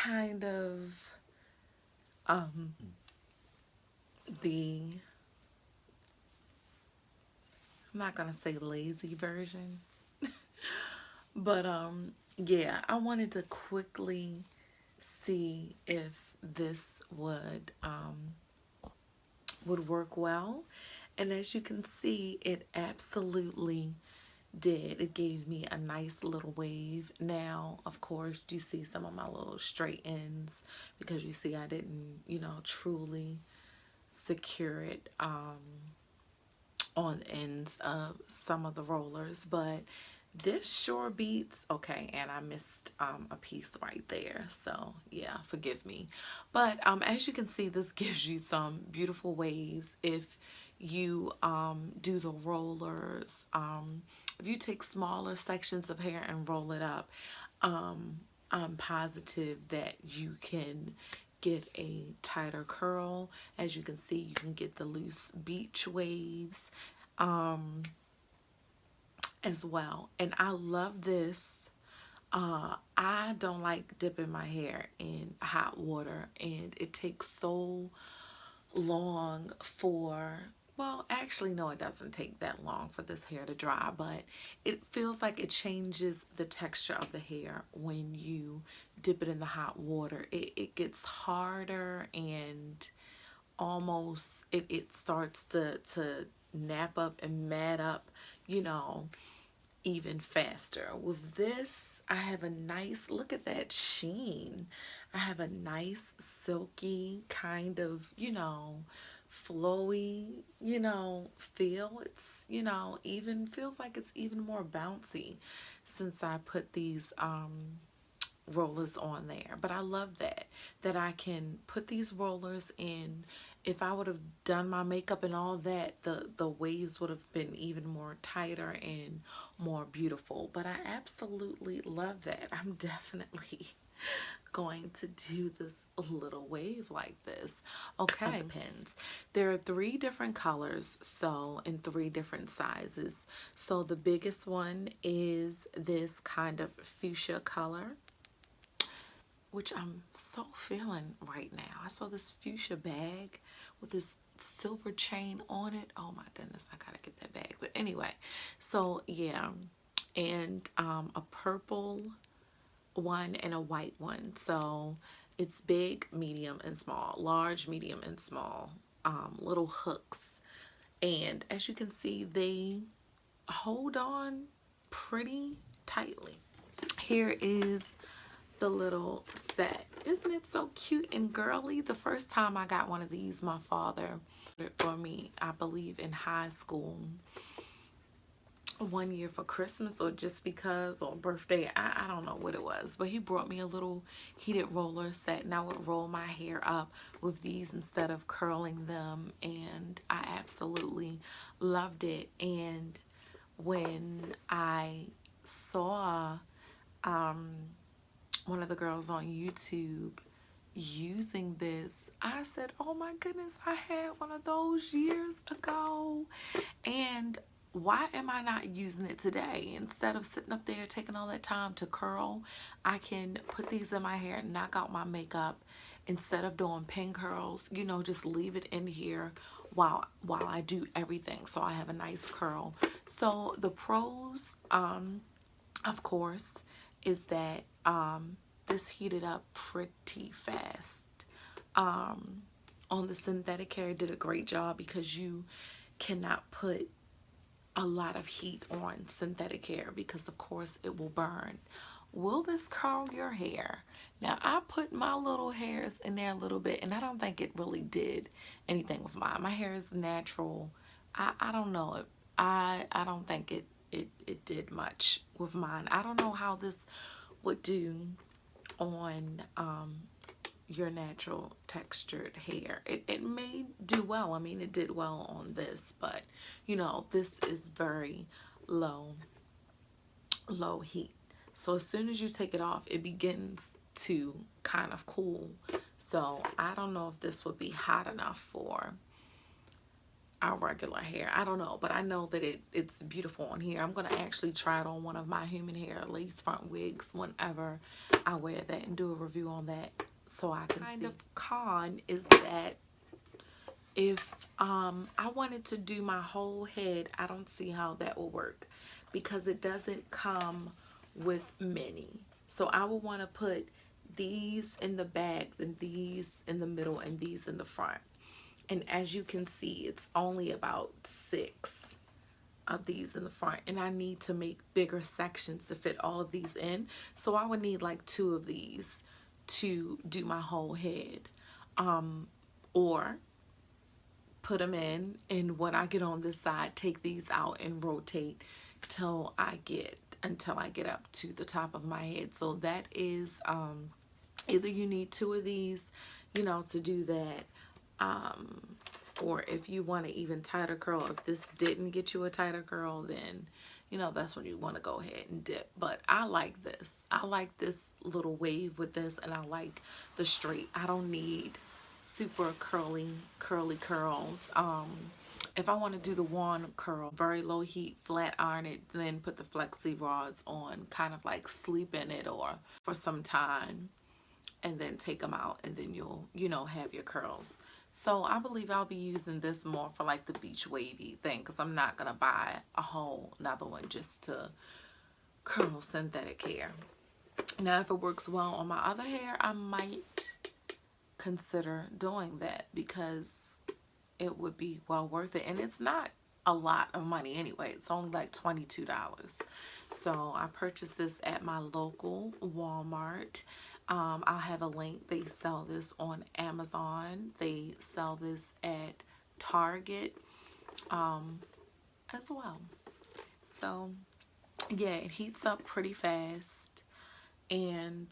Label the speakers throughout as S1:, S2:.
S1: kind of um the, I'm not gonna say lazy version, but yeah, I wanted to quickly see if this would work well. And as you can see, it absolutely did. It gave me a nice little wave. Now, of course, you see some of my little straight ends because you see I didn't, truly secure it on ends of some of the rollers, but this sure beats. Okay, and I missed a piece right there, so yeah, forgive me. But as you can see, this gives you some beautiful waves if you do the rollers. If you take smaller sections of hair and roll it up, I'm positive that you can get a tighter curl. As you can see, you can get the loose beach waves as well. And I love this. I don't like dipping my hair in hot water, and it takes so long for, well, actually, no, it doesn't take that long for this hair to dry, but it feels like it changes the texture of the hair when you dip it in the hot water. It gets harder and almost it starts to nap up and mat up, you know, even faster. With this, I have a nice, look at that sheen. I have a nice silky kind of, flowy, feel. It's, even feels like it's even more bouncy since I put these rollers on there. But I love that I can put these rollers in. If I would have done my makeup and all that, the waves would have been even more tighter and more beautiful. But I absolutely love that. I'm definitely going to do this little wave like this. Okay, pins. There are 3 different colors, so in 3 different sizes. So the biggest one is this kind of fuchsia color, which I'm so feeling right now. I saw this fuchsia bag with this silver chain on it. Oh my goodness, I gotta get that bag. But anyway, so yeah, and a purple one and a white one. So it's big, medium, and small, large, medium, and small, little hooks. And as you can see, they hold on pretty tightly. Here is the little set. Isn't it so cute and girly? The first time I got one of these, my father did it for me, I believe in high school, one year for Christmas or just because, or birthday. I don't know what it was, but he brought me a little heated roller set, and I would roll my hair up with these instead of curling them, and I absolutely loved it. And when I saw one of the girls on YouTube using this, I said, oh my goodness, I had one of those years ago. And why am I not using it today? Instead of sitting up there taking all that time to curl, I can put these in my hair and knock out my makeup. Instead of doing pin curls, just leave it in here while I do everything, so I have a nice curl. So the pros, of course, is that this heated up pretty fast. On the synthetic hair, it did a great job because you cannot put a lot of heat on synthetic hair because of course it will burn. Will this curl your hair? Now I put my little hairs in there a little bit, and I don't think it really did anything with mine. My hair is natural. I don't know. I don't think it did much with mine. I don't know how this would do on your natural textured hair. It may do well. I mean, it did well on this, but this is very low heat. So as soon as you take it off, it begins to kind of cool. So I don't know if this would be hot enough for our regular hair. I don't know, but I know that it's beautiful on here. I'm going to actually try it on one of my human hair lace front wigs whenever I wear that and do a review on that so I can see. Kind of con is that if I wanted to do my whole head, I don't see how that will work because it doesn't come with many. So I would want to put these in the back, then these in the middle, and these in the front. And as you can see, it's only about 6 of these in the front. And I need to make bigger sections to fit all of these in. So I would need like 2 of these to do my whole head. Or put them in, and when I get on this side, take these out and rotate until I get up to the top of my head. So that is either you need 2 of these, you know, to do that, or if you want an even tighter curl, if this didn't get you a tighter curl, then you know that's when you want to go ahead and dip. But I like this. I like this little wave with this, and I like the straight. I don't need super curly curls. If I want to do the one curl, very low heat, flat iron it, then put the flexi rods on, kind of like sleep in it or for some time, and then take them out, and then you'll, you know, have your curls. So I believe I'll be using this more for like the beach wavy thing, because I'm not gonna buy a whole another one just to curl synthetic hair. Now if it works well on my other hair, I might consider doing that because it would be well worth it, and it's not a lot of money anyway. It's only like $22. So I purchased this at my local Walmart. I'll have a link. They sell this on Amazon. They sell this at Target as well. So yeah, it heats up pretty fast, and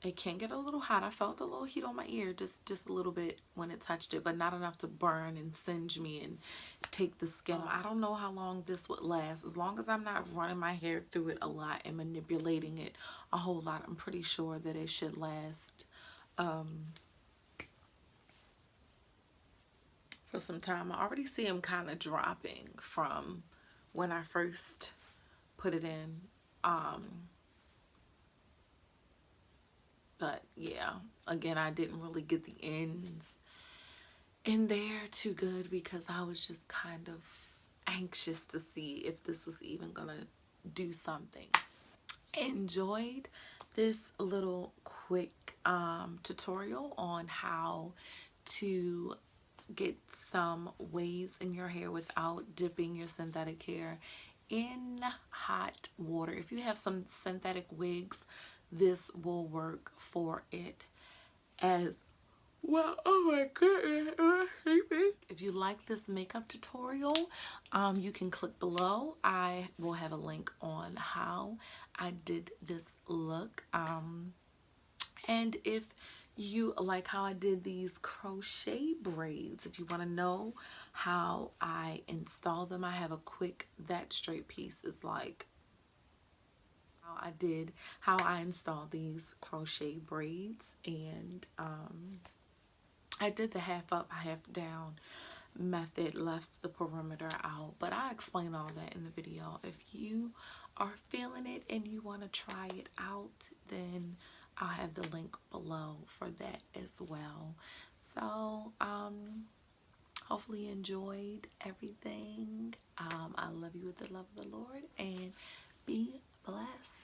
S1: it can get a little hot. I felt a little heat on my ear, just a little bit when it touched it, but not enough to burn and singe me and take the skin off. I don't know how long this would last. As long as I'm not running my hair through it a lot and manipulating it a whole lot, I'm pretty sure that it should last for some time. I already see them kind of dropping from when I first put it in. But yeah, again, I didn't really get the ends in there too good because I was just kind of anxious to see if this was even gonna do something. Enjoyed this little quick tutorial on how to get some waves in your hair without dipping your synthetic hair in hot water. If you have some synthetic wigs, this will work for it as well. Oh my goodness. If you like this makeup tutorial, you can click below. I will have a link on how I did this look. And if you like how I did these crochet braids, if you want to know how I install them, I have a quick that straight piece is like how I installed these crochet braids, and I did the half up half down method, left the perimeter out, but I explain all that in the video. If you are feeling it and you want to try it out, then I'll have the link below for that as well. So hopefully you enjoyed everything. I love you with the love of the Lord, and be blessed.